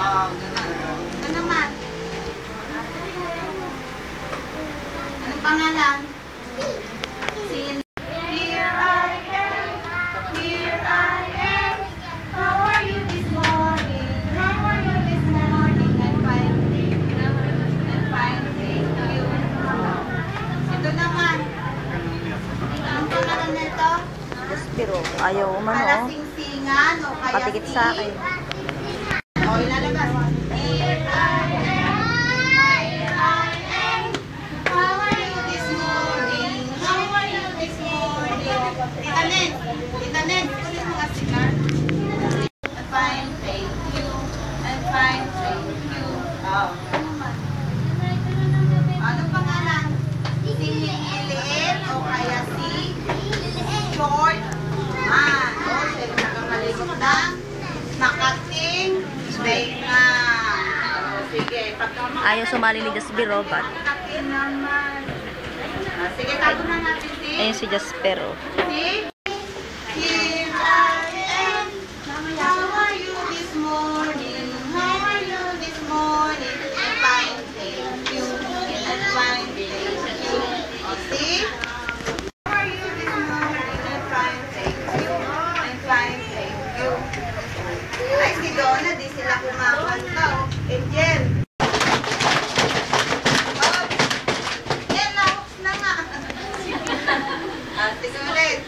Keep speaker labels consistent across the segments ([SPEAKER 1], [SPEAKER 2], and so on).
[SPEAKER 1] Ito naman. Anong pangalan? Here I am. Here I am. How are you this morning? How are you this morning? I'm fine. I'm fine. Thank you. Ito naman. Anong pangalan nito?
[SPEAKER 2] Pero ayaw umano.
[SPEAKER 1] Palasing-singan o kaya
[SPEAKER 2] Patikit sa akin.
[SPEAKER 1] O, ilalabas. Here I am. Here I am. How are you this morning? How are you this morning? Tita Nen, kunin mo kasi card. I'm fine, thank you. I'm fine, thank you. Oh. Anong pangalan? Si Liliit o kaya si Short? O, siya yung nakakalimot ng Makating Benga. Sige, pagkama.
[SPEAKER 2] Ayaw sumali ni Jaspero, but
[SPEAKER 1] Makating naman. Sige, tago na natin si.
[SPEAKER 2] ayun si Jaspero.
[SPEAKER 1] See? Here I am. How are you this morning? How are you this morning? I'm fine, thank you. I'm fine, thank you. O, see? How are you this morning? I'm fine, thank you. I'm fine, thank you. Ay, si Donna, di sila kumakanta. Angel. Oh, yan, lahok na nga. Sige ulit.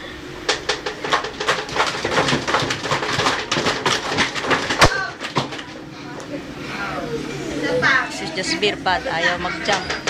[SPEAKER 1] Oh. Isa pa.
[SPEAKER 2] Si Jaspero, but ayaw mag-jump.